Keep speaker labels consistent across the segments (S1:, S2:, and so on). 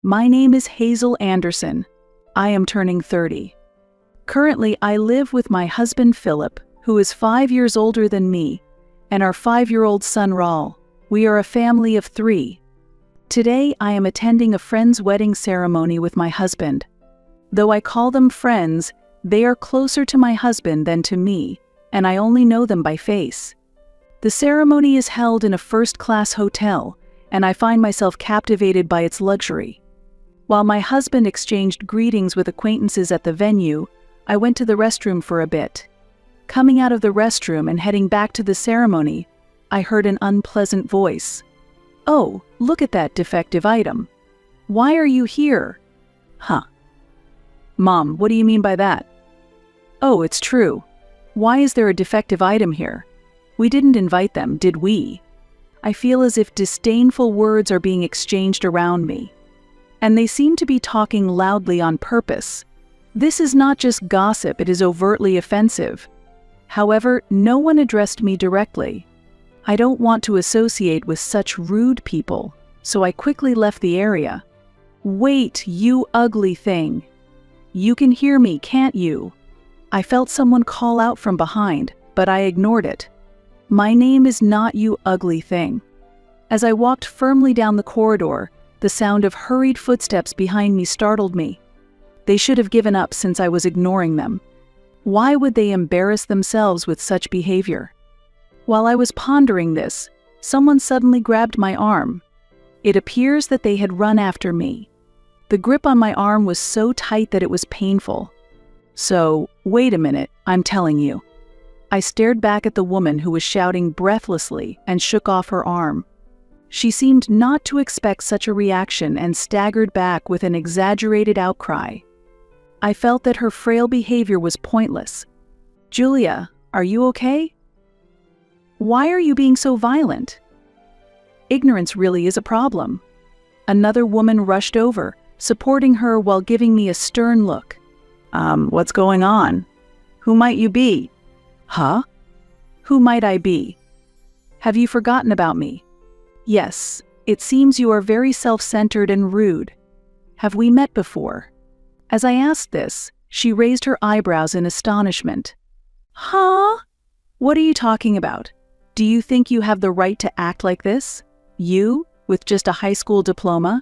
S1: My name is Hazel Anderson. I am turning 30. Currently, I live with my husband Philip, who is 5 years older than me, and our 5-year-old son Raul. We are a family of 3. Today, I am attending a friend's wedding ceremony with my husband. Though I call them friends, they are closer to my husband than to me, and I only know them by face. The ceremony is held in a first-class hotel, and I find myself captivated by its luxury. While my husband exchanged greetings with acquaintances at the venue, I went to the restroom for a bit. Coming out of the restroom and heading back to the ceremony, I heard an unpleasant voice. "Oh, look at that defective item. Why are you here?" "Huh. Mom, what do you mean by that?" "Oh, it's true. Why is there a defective item here? We didn't invite them, did we?" I feel as if disdainful words are being exchanged around me. And they seem to be talking loudly on purpose. This is not just gossip, it is overtly offensive. However, no one addressed me directly. I don't want to associate with such rude people, so I quickly left the area. "Wait, you ugly thing. You can hear me, can't you?" I felt someone call out from behind, but I ignored it. My name is not you ugly thing. As I walked firmly down the corridor, the sound of hurried footsteps behind me startled me. They should have given up since I was ignoring them. Why would they embarrass themselves with such behavior? While I was pondering this, someone suddenly grabbed my arm. It appears that they had run after me. The grip on my arm was so tight that it was painful. "So, wait a minute, I'm telling you." I stared back at the woman who was shouting breathlessly and shook off her arm. She seemed not to expect such a reaction and staggered back with an exaggerated outcry. I felt that her frail behavior was pointless. "Julia, are you okay? Why are you being so violent? Ignorance really is a problem." Another woman rushed over, supporting her while giving me a stern look. What's going on? Who might you be?" "Huh? Who might I be? Have you forgotten about me?" "Yes, it seems you are very self-centered and rude. Have we met before?" As I asked this, she raised her eyebrows in astonishment. "Huh? What are you talking about? Do you think you have the right to act like this? You, with just a high school diploma?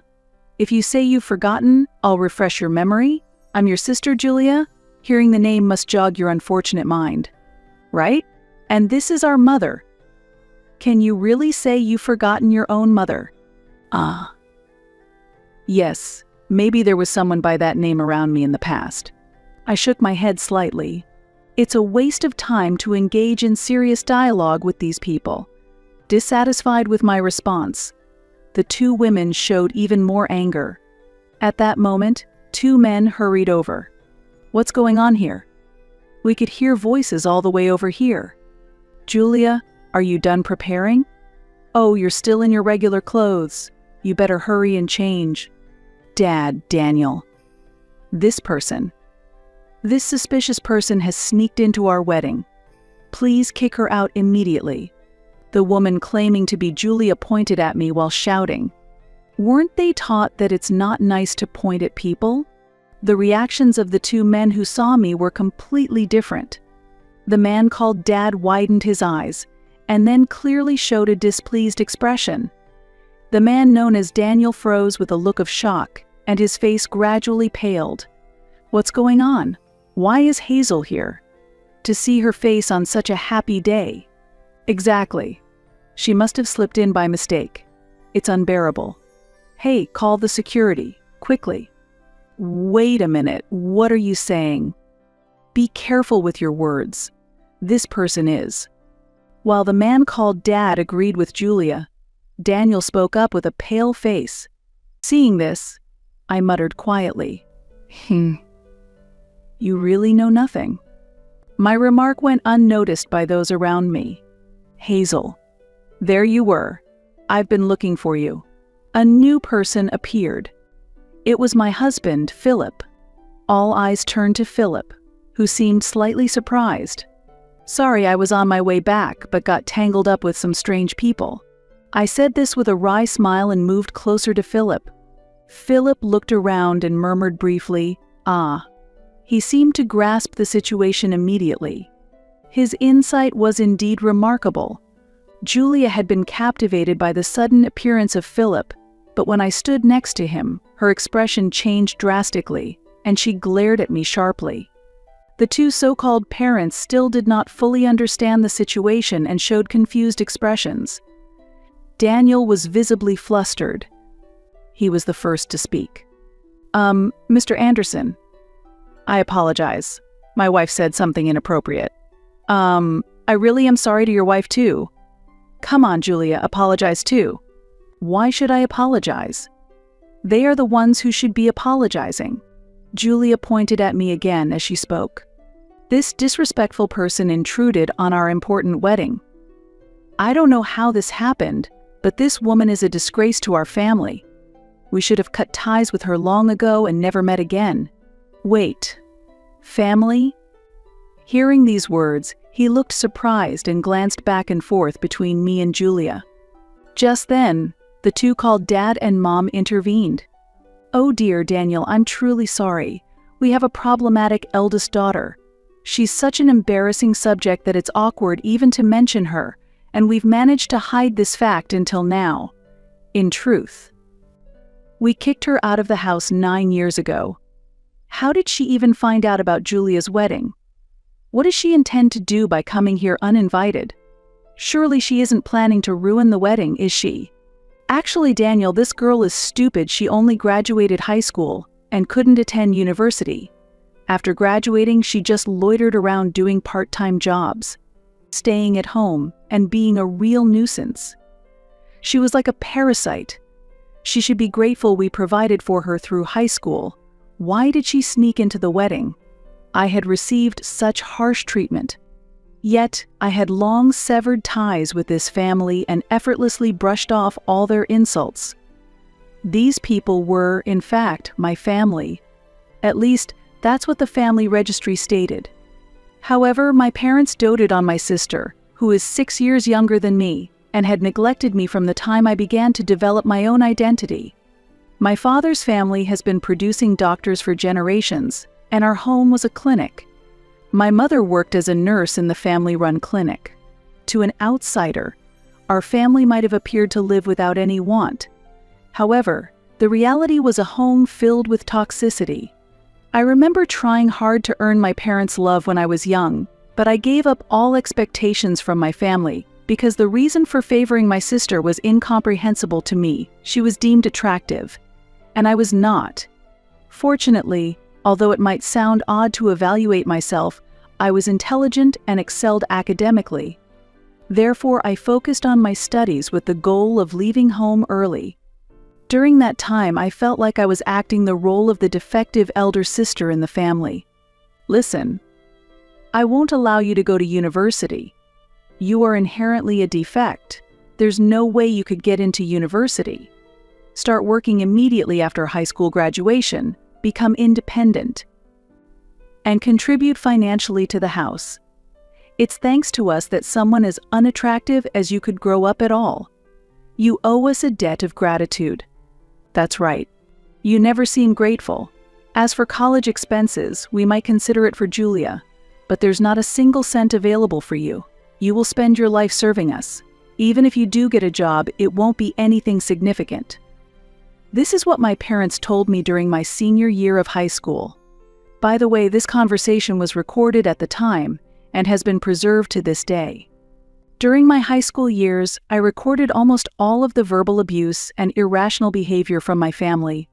S1: If you say you've forgotten, I'll refresh your memory. I'm your sister, Julia. Hearing the name must jog your unfortunate mind. Right? And this is our mother. Can you really say you've forgotten your own mother?" Yes, maybe there was someone by that name around me in the past. I shook my head slightly. It's a waste of time to engage in serious dialogue with these people. Dissatisfied with my response, the 2 women showed even more anger. At that moment, 2 men hurried over. "What's going on here? We could hear voices all the way over here." "Julia, are you done preparing?" "Oh, you're still in your regular clothes. You better hurry and change." "Dad, Daniel. This suspicious person has sneaked into our wedding. Please kick her out immediately." The woman claiming to be Julia pointed at me while shouting. Weren't they taught that it's not nice to point at people? The reactions of the 2 men who saw me were completely different. The man called Dad widened his eyes, and then clearly showed a displeased expression. The man known as Daniel froze with a look of shock, and his face gradually paled. What's going on? Why is Hazel here? To see her face on such a happy day. Exactly. She must have slipped in by mistake. It's unbearable. Hey, call the security, quickly. Wait a minute, what are you saying? Be careful with your words. This person is. While the man called Dad agreed with Julia, Daniel spoke up with a pale face. Seeing this, I muttered quietly, "You really know nothing." My remark went unnoticed by those around me. "Hazel, there you were. I've been looking for you." A new person appeared. It was my husband, Philip. All eyes turned to Philip, who seemed slightly surprised. "Sorry, I was on my way back, but got tangled up with some strange people." I said this with a wry smile and moved closer to Philip. Philip looked around and murmured briefly, "Ah." He seemed to grasp the situation immediately. His insight was indeed remarkable. Julia had been captivated by the sudden appearance of Philip, but when I stood next to him, her expression changed drastically, and she glared at me sharply. The two so-called parents still did not fully understand the situation and showed confused expressions. Daniel was visibly flustered. He was the first to speak. Mr. Anderson, I apologize. My wife said something inappropriate. I really am sorry to your wife too. Come on, Julia, apologize too. Why should I apologize? They are the ones who should be apologizing. Julia pointed at me again as she spoke. This disrespectful person intruded on our important wedding. I don't know how this happened, but this woman is a disgrace to our family. We should have cut ties with her long ago and never met again. Wait, family? Hearing these words, he looked surprised and glanced back and forth between me and Julia. Just then, the two called Dad and Mom intervened. "Oh dear, Daniel, I'm truly sorry. We have a problematic eldest daughter. She's such an embarrassing subject that it's awkward even to mention her, and we've managed to hide this fact until now. In truth, we kicked her out of the house 9 years ago. How did she even find out about Julia's wedding? What does she intend to do by coming here uninvited? Surely she isn't planning to ruin the wedding, is she? Actually, Daniel, this girl is stupid. She only graduated high school and couldn't attend university. After graduating, she just loitered around doing part-time jobs, staying at home, and being a real nuisance. She was like a parasite. She should be grateful we provided for her through high school. Why did she sneak into the wedding? I had received such harsh treatment. Yet, I had long severed ties with this family and effortlessly brushed off all their insults. These people were, in fact, my family. At least, that's what the family registry stated. However, my parents doted on my sister, who is 6 years younger than me, and had neglected me from the time I began to develop my own identity. My father's family has been producing doctors for generations, and our home was a clinic. My mother worked as a nurse in the family-run clinic. To an outsider, our family might have appeared to live without any want. However, the reality was a home filled with toxicity. I remember trying hard to earn my parents' love when I was young, but I gave up all expectations from my family because the reason for favoring my sister was incomprehensible to me. She was deemed attractive, and I was not. Fortunately, although it might sound odd to evaluate myself, I was intelligent and excelled academically. Therefore, I focused on my studies with the goal of leaving home early. During that time, I felt like I was acting the role of the defective elder sister in the family. Listen, I won't allow you to go to university. You are inherently a defect. There's no way you could get into university. Start working immediately after high school graduation, become independent, and contribute financially to the house. It's thanks to us that someone as unattractive as you could grow up at all. You owe us a debt of gratitude. That's right. You never seem grateful. As for college expenses, we might consider it for Julia, but there's not a single cent available for you. You will spend your life serving us. Even if you do get a job, it won't be anything significant. This is what my parents told me during my senior year of high school. By the way, this conversation was recorded at the time and has been preserved to this day. During my high school years, I recorded almost all of the verbal abuse and irrational behavior from my family.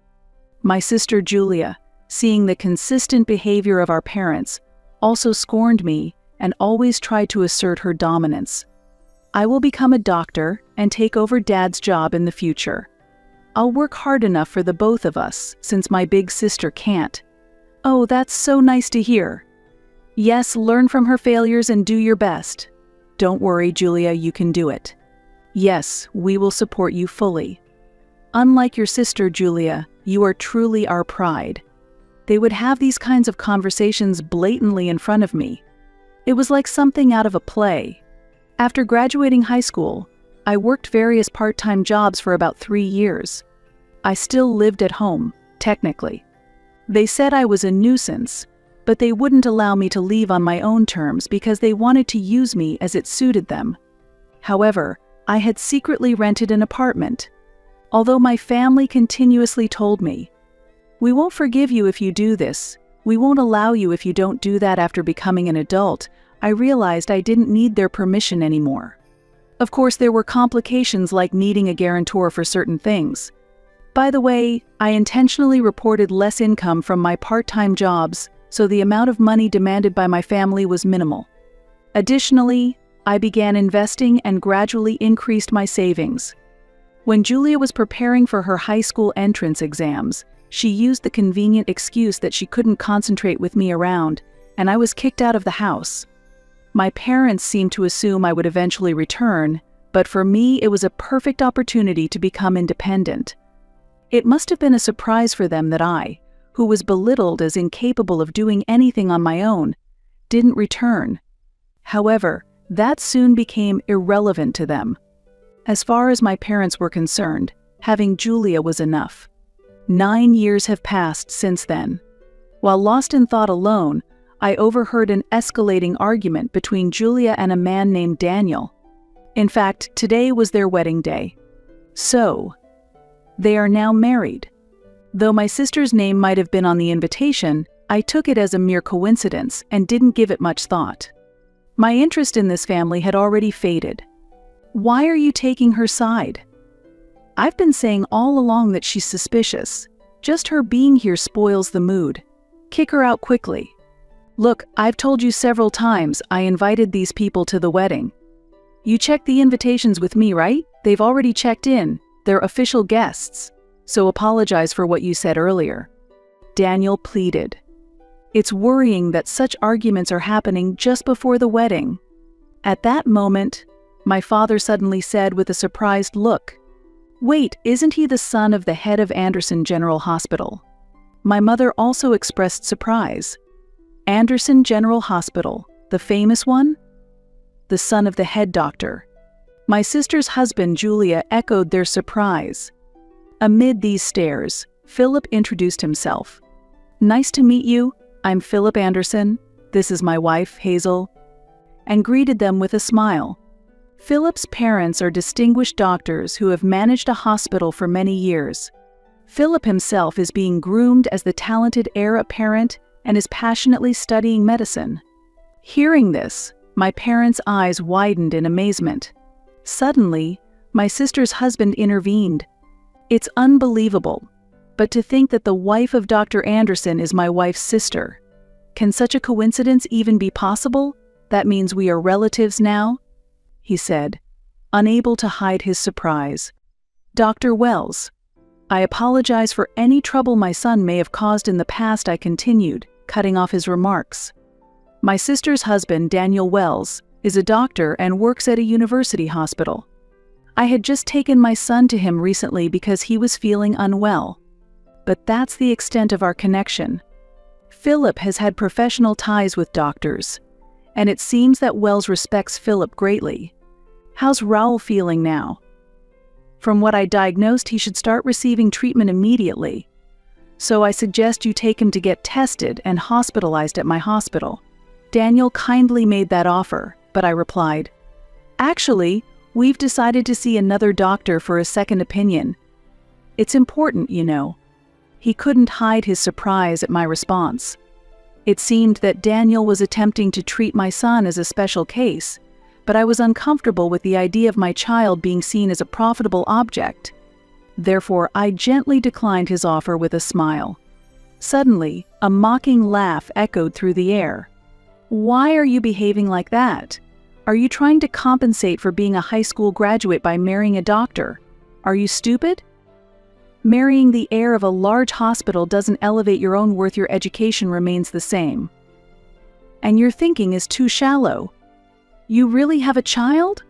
S1: My sister Julia, seeing the consistent behavior of our parents, also scorned me and always tried to assert her dominance. I will become a doctor and take over Dad's job in the future. I'll work hard enough for the both of us, since my big sister can't. Oh, that's so nice to hear. Yes, learn from her failures and do your best. Don't worry, Julia, you can do it. Yes, we will support you fully. Unlike your sister, Julia, you are truly our pride. They would have these kinds of conversations blatantly in front of me. It was like something out of a play. After graduating high school, I worked various part-time jobs for about 3 years. I still lived at home, technically. They said I was a nuisance, but they wouldn't allow me to leave on my own terms because they wanted to use me as it suited them. However, I had secretly rented an apartment. Although my family continuously told me, "We won't forgive you if you do this. We won't allow you if you don't do that after becoming an adult," I realized I didn't need their permission anymore. Of course, there were complications like needing a guarantor for certain things. By the way, I intentionally reported less income from my part-time jobs, so the amount of money demanded by my family was minimal. Additionally, I began investing and gradually increased my savings. When Julia was preparing for her high school entrance exams, she used the convenient excuse that she couldn't concentrate with me around, and I was kicked out of the house. My parents seemed to assume I would eventually return, but for me it was a perfect opportunity to become independent. It must have been a surprise for them that I, who was belittled as incapable of doing anything on my own, didn't return. However, that soon became irrelevant to them. As far as my parents were concerned, having Julia was enough. 9 years have passed since then. While lost in thought alone, I overheard an escalating argument between Julia and a man named Daniel. In fact, today was their wedding day. So, they are now married. Though my sister's name might have been on the invitation, I took it as a mere coincidence and didn't give it much thought. My interest in this family had already faded. Why are you taking her side? I've been saying all along that she's suspicious. Just her being here spoils the mood. Kick her out quickly. Look, I've told you several times I invited these people to the wedding. You checked the invitations with me, right? They've already checked in. They're official guests. So apologize for what you said earlier. Daniel pleaded. It's worrying that such arguments are happening just before the wedding. At that moment, my father suddenly said with a surprised look, "Wait, isn't he the son of the head of Anderson General Hospital?" My mother also expressed surprise. Anderson General Hospital, the famous one? The son of the head doctor. My sister's husband, Julia, echoed their surprise. Amid these stares, Philip introduced himself. "Nice to meet you. I'm Philip Anderson. This is my wife, Hazel," and greeted them with a smile. Philip's parents are distinguished doctors who have managed a hospital for many years. Philip himself is being groomed as the talented heir apparent and is passionately studying medicine. Hearing this, my parents' eyes widened in amazement. Suddenly, my sister's husband intervened. "It's unbelievable, but to think that the wife of Dr. Anderson is my wife's sister. Can such a coincidence even be possible? That means we are relatives now?" he said, unable to hide his surprise. "Dr. Wells, I apologize for any trouble my son may have caused in the past," I continued, cutting off his remarks. "My sister's husband, Daniel Wells, is a doctor and works at a university hospital. I had just taken my son to him recently because he was feeling unwell. But that's the extent of our connection. Philip has had professional ties with doctors, and it seems that Wells respects Philip greatly. How's Raoul feeling now? From what I diagnosed, he should start receiving treatment immediately. So I suggest you take him to get tested and hospitalized at my hospital." Daniel kindly made that offer, but I replied, "Actually, we've decided to see another doctor for a second opinion. It's important, you know." He couldn't hide his surprise at my response. It seemed that Daniel was attempting to treat my son as a special case, but I was uncomfortable with the idea of my child being seen as a profitable object. Therefore, I gently declined his offer with a smile. Suddenly, a mocking laugh echoed through the air. "Why are you behaving like that? Are you trying to compensate for being a high school graduate by marrying a doctor? Are you stupid? Marrying the heir of a large hospital doesn't elevate your own worth. Your education remains the same. And your thinking is too shallow. You really have a child?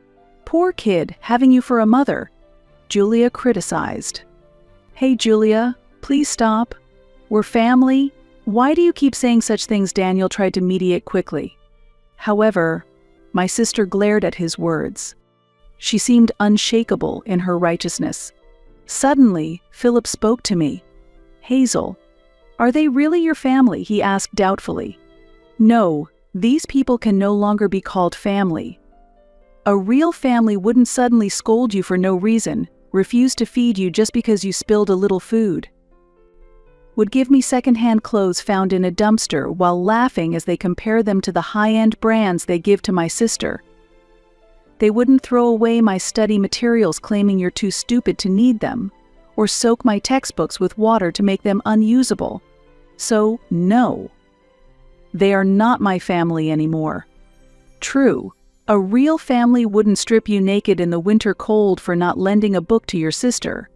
S1: Poor kid, having you for a mother," Julia criticized. "Hey Julia, please stop. We're family. Why do you keep saying such things?" Daniel tried to mediate quickly. However, my sister glared at his words. She seemed unshakable in her righteousness. Suddenly, Philip spoke to me. "Hazel, are they really your family?" he asked doubtfully. "No, these people can no longer be called family. A real family wouldn't suddenly scold you for no reason, refuse to feed you just because you spilled a little food, would give me secondhand clothes found in a dumpster while laughing as they compare them to the high-end brands they give to my sister. They wouldn't throw away my study materials claiming you're too stupid to need them, or soak my textbooks with water to make them unusable. So, no. They are not my family anymore. True, a real family wouldn't strip you naked in the winter cold for not lending a book to your sister,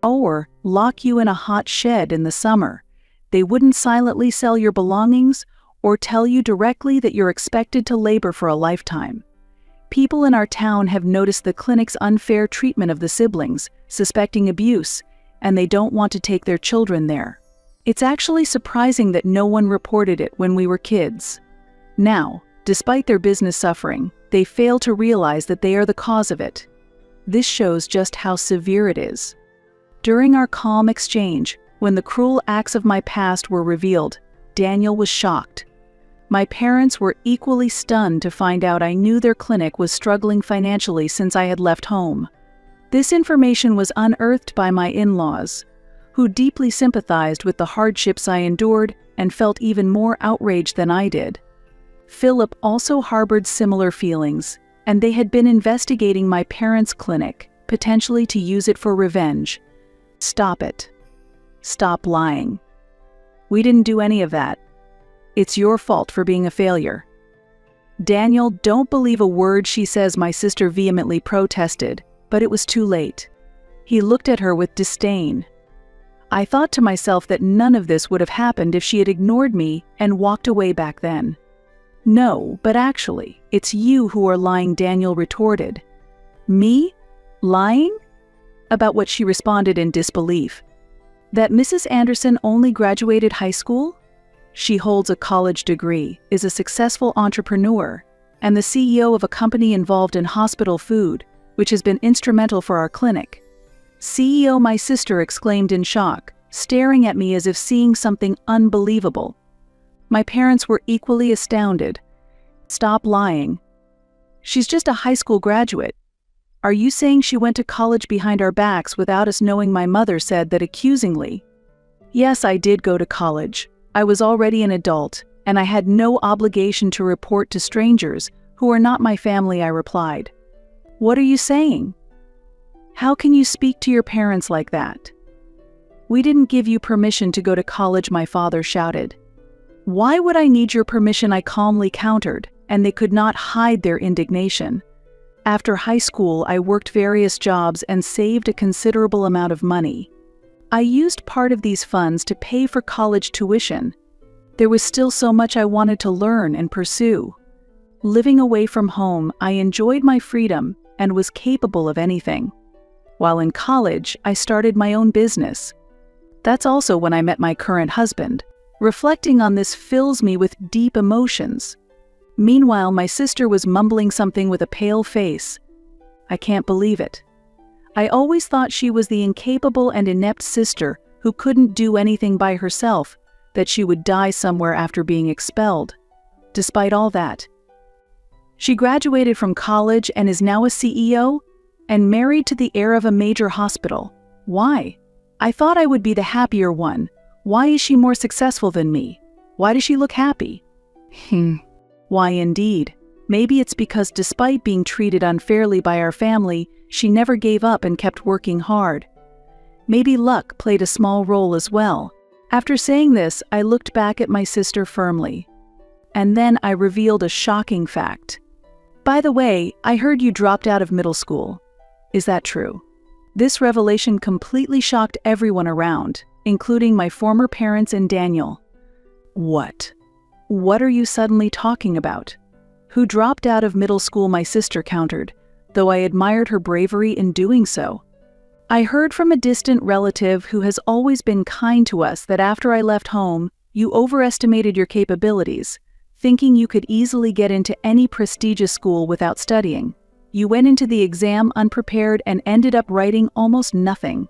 S1: or lock you in a hot shed in the summer. They wouldn't silently sell your belongings or tell you directly that you're expected to labor for a lifetime. People in our town have noticed the clinic's unfair treatment of the siblings, suspecting abuse, and they don't want to take their children there. It's actually surprising that no one reported it when we were kids. Now, despite their business suffering, they fail to realize that they are the cause of it. This shows just how severe it is. During our calm exchange, when the cruel acts of my past were revealed, Daniel was shocked. My parents were equally stunned to find out I knew their clinic was struggling financially since I had left home. This information was unearthed by my in-laws, who deeply sympathized with the hardships I endured and felt even more outraged than I did. Philip also harbored similar feelings, and they had been investigating my parents' clinic, potentially to use it for revenge. Stop it. Stop lying. We didn't do any of that. It's your fault for being a failure. Daniel, don't believe a word she says, my sister vehemently protested, but it was too late. He looked at her with disdain. I thought to myself that none of this would have happened if she had ignored me and walked away back then. No, but actually, it's you who are lying, Daniel retorted. Me? Lying? About what? She responded in disbelief. That Mrs. Anderson only graduated high school? She holds a college degree, is a successful entrepreneur, and the CEO of a company involved in hospital food, which has been instrumental for our clinic. CEO, my sister exclaimed in shock, staring at me as if seeing something unbelievable. My parents were equally astounded. Stop lying. She's just a high school graduate. Are you saying she went to college behind our backs without us knowing? My mother said that accusingly. Yes, I did go to college. I was already an adult, and I had no obligation to report to strangers who are not my family, I replied. What are you saying? How can you speak to your parents like that? We didn't give you permission to go to college, my father shouted. Why would I need your permission? I calmly countered, and they could not hide their indignation. After high school, I worked various jobs and saved a considerable amount of money. I used part of these funds to pay for college tuition. There was still so much I wanted to learn and pursue. Living away from home, I enjoyed my freedom and was capable of anything. While in college, I started my own business. That's also when I met my current husband. Reflecting on this fills me with deep emotions. Meanwhile, my sister was mumbling something with a pale face. I can't believe it. I always thought she was the incapable and inept sister who couldn't do anything by herself, that she would die somewhere after being expelled. Despite all that, she graduated from college and is now a CEO and married to the heir of a major hospital. Why? I thought I would be the happier one. Why is she more successful than me? Why does she look happy? Why indeed? Maybe it's because despite being treated unfairly by our family, she never gave up and kept working hard. Maybe luck played a small role as well. After saying this, I looked back at my sister firmly. And then I revealed a shocking fact. By the way, I heard you dropped out of middle school. Is that true? This revelation completely shocked everyone around, including my former parents and Daniel. What? What are you suddenly talking about? Who dropped out of middle school? My sister countered, though I admired her bravery in doing so. I heard from a distant relative who has always been kind to us that after I left home, you overestimated your capabilities, thinking you could easily get into any prestigious school without studying. You went into the exam unprepared and ended up writing almost nothing.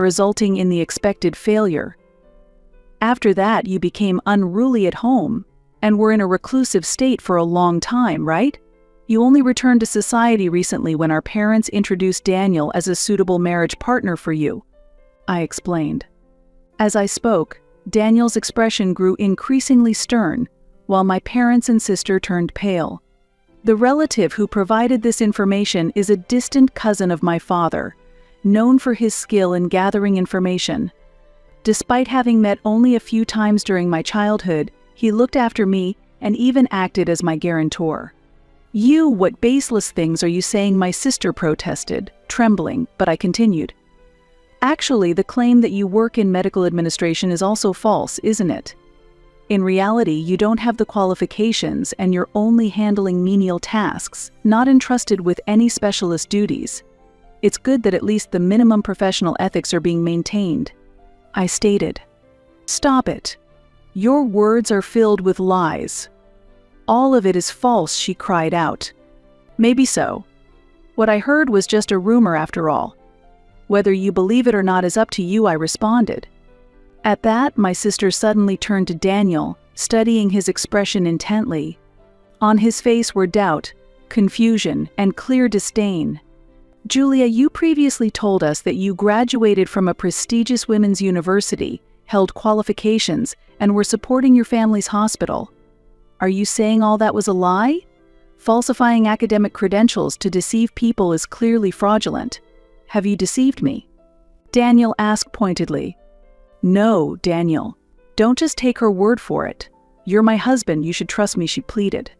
S1: resulting in the expected failure. After that, you became unruly at home and were in a reclusive state for a long time, right? You only returned to society recently when our parents introduced Daniel as a suitable marriage partner for you, I explained. As I spoke, Daniel's expression grew increasingly stern, while my parents and sister turned pale. The relative who provided this information is a distant cousin of my father, known for his skill in gathering information. Despite having met only a few times during my childhood, he looked after me and even acted as my guarantor. What baseless things are you saying?" my sister protested, trembling, but I continued. "Actually, the claim that you work in medical administration is also false, isn't it? In reality, you don't have the qualifications and you're only handling menial tasks, not entrusted with any specialist duties. It's good that at least the minimum professional ethics are being maintained," I stated. "Stop it. Your words are filled with lies. All of it is false," she cried out. "Maybe so. What I heard was just a rumor after all. Whether you believe it or not is up to you," I responded. At that, my sister suddenly turned to Daniel, studying his expression intently. On his face were doubt, confusion, and clear disdain. "Julia, you previously told us that you graduated from a prestigious women's university, held qualifications, and were supporting your family's hospital. Are you saying all that was a lie? Falsifying academic credentials to deceive people is clearly fraudulent. Have you deceived me?" Daniel asked pointedly. "No, Daniel. Don't just take her word for it. You're my husband, you should trust me," she pleaded.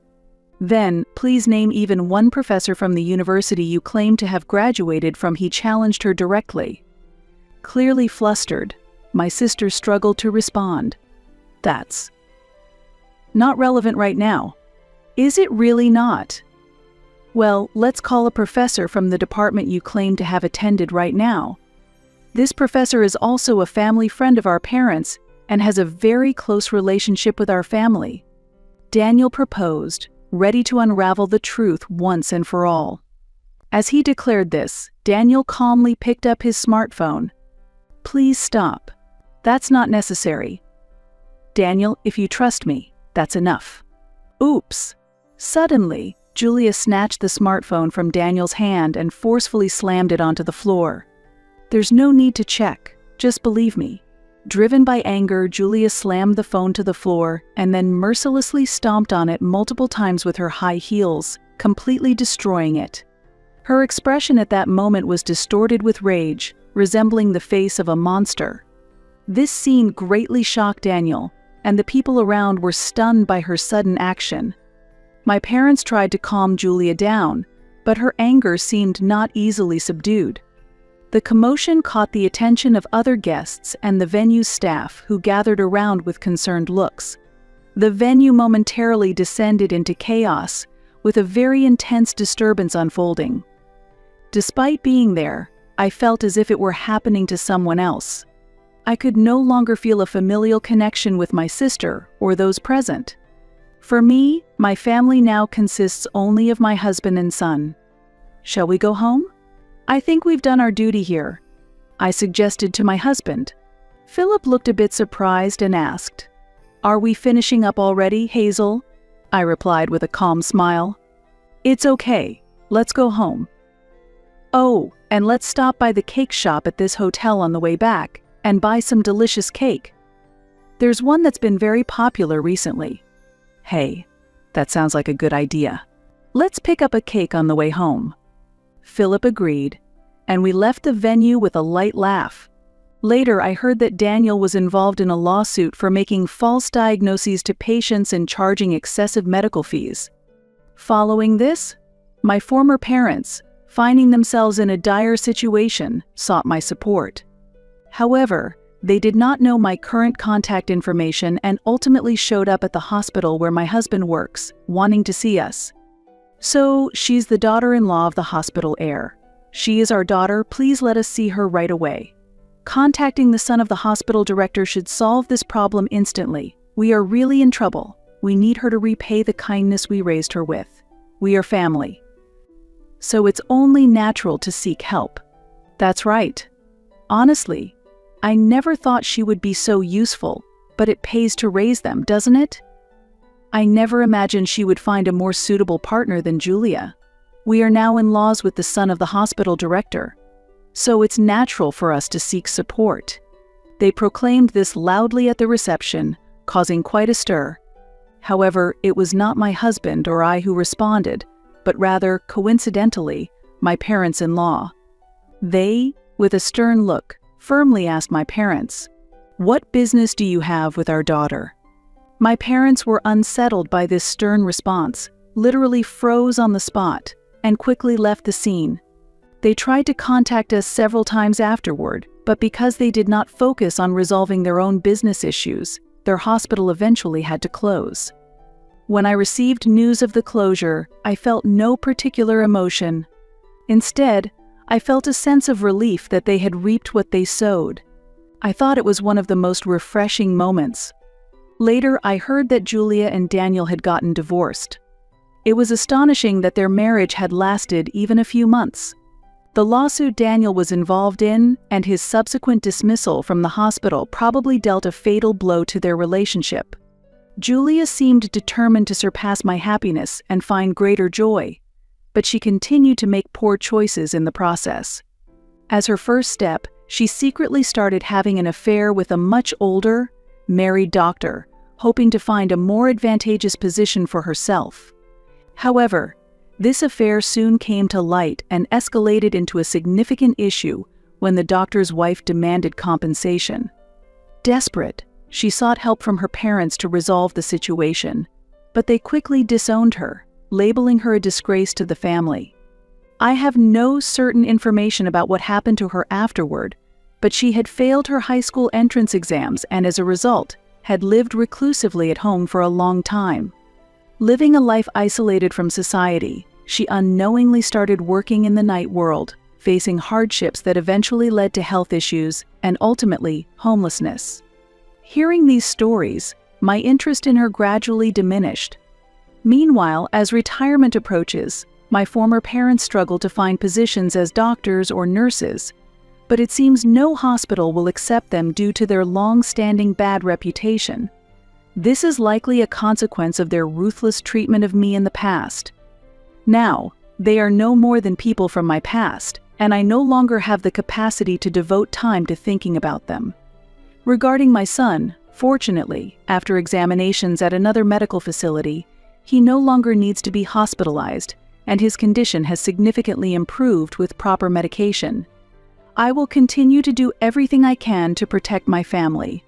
S1: "Then, please name even one professor from the university you claim to have graduated from," he challenged her directly. Clearly flustered, my sister struggled to respond. "That's not relevant right now." "Is it really not?" "Well, let's call a professor from the department you claim to have attended right now. This professor is also a family friend of our parents and has a very close relationship with our family," Daniel proposed, ready to unravel the truth once and for all. As he declared this, Daniel calmly picked up his smartphone. "Please stop. That's not necessary. Daniel, if you trust me, that's enough." Oops! Suddenly, Julia snatched the smartphone from Daniel's hand and forcefully slammed it onto the floor. "There's no need to check, just believe me." Driven by anger, Julia slammed the phone to the floor and then mercilessly stomped on it multiple times with her high heels, completely destroying it. Her expression at that moment was distorted with rage, resembling the face of a monster. This scene greatly shocked Daniel, and the people around were stunned by her sudden action. My parents tried to calm Julia down, but her anger seemed not easily subdued. The commotion caught the attention of other guests and the venue's staff, who gathered around with concerned looks. The venue momentarily descended into chaos, with a very intense disturbance unfolding. Despite being there, I felt as if it were happening to someone else. I could no longer feel a familial connection with my sister or those present. For me, my family now consists only of my husband and son. "Shall we go home? I think we've done our duty here," I suggested to my husband. Philip looked a bit surprised and asked, "Are we finishing up already, Hazel?" I replied with a calm smile. "It's okay, let's go home. Oh, and let's stop by the cake shop at this hotel on the way back and buy some delicious cake. There's one that's been very popular recently." "Hey, that sounds like a good idea. Let's pick up a cake on the way home." Philip agreed, and we left the venue with a light laugh. Later, I heard that Daniel was involved in a lawsuit for making false diagnoses to patients and charging excessive medical fees. Following this, my former parents, finding themselves in a dire situation, sought my support. However, they did not know my current contact information and ultimately showed up at the hospital where my husband works, wanting to see us. "So, she's the daughter-in-law of the hospital heir. She is our daughter, please let us see her right away. Contacting the son of the hospital director should solve this problem instantly. We are really in trouble. We need her to repay the kindness we raised her with. We are family. So it's only natural to seek help." That's right. Honestly, I never thought she would be so useful, but it pays to raise them, doesn't it? I never imagined she would find a more suitable partner than Julia. We are now in-laws with the son of the hospital director, so it's natural for us to seek support. They proclaimed this loudly at the reception, causing quite a stir. However, it was not my husband or I who responded, but rather, coincidentally, my parents-in-law. They, with a stern look, firmly asked my parents, "What business do you have with our daughter?" My parents were unsettled by this stern response, literally froze on the spot, and quickly left the scene. They tried to contact us several times afterward, but because they did not focus on resolving their own business issues, their hospital eventually had to close. When I received news of the closure, I felt no particular emotion. Instead, I felt a sense of relief that they had reaped what they sowed. I thought it was one of the most refreshing moments. Later, I heard that Julia and Daniel had gotten divorced. It was astonishing that their marriage had lasted even a few months. The lawsuit Daniel was involved in and his subsequent dismissal from the hospital probably dealt a fatal blow to their relationship. Julia seemed determined to surpass my happiness and find greater joy, but she continued to make poor choices in the process. As her first step, she secretly started having an affair with a much older, married doctor, hoping to find a more advantageous position for herself. However, this affair soon came to light and escalated into a significant issue when the doctor's wife demanded compensation. Desperate, she sought help from her parents to resolve the situation, but they quickly disowned her, labeling her a disgrace to the family. I have no certain information about what happened to her afterward, but she had failed her high school entrance exams and as a result, had lived reclusively at home for a long time. Living a life isolated from society, she unknowingly started working in the night world, facing hardships that eventually led to health issues and ultimately homelessness. Hearing these stories, my interest in her gradually diminished. Meanwhile, as retirement approaches, my former parents struggle to find positions as doctors or nurses, but it seems no hospital will accept them due to their long-standing bad reputation. This is likely a consequence of their ruthless treatment of me in the past. Now, they are no more than people from my past, and I no longer have the capacity to devote time to thinking about them. Regarding my son, fortunately, after examinations at another medical facility, he no longer needs to be hospitalized, and his condition has significantly improved with proper medication. I will continue to do everything I can to protect my family.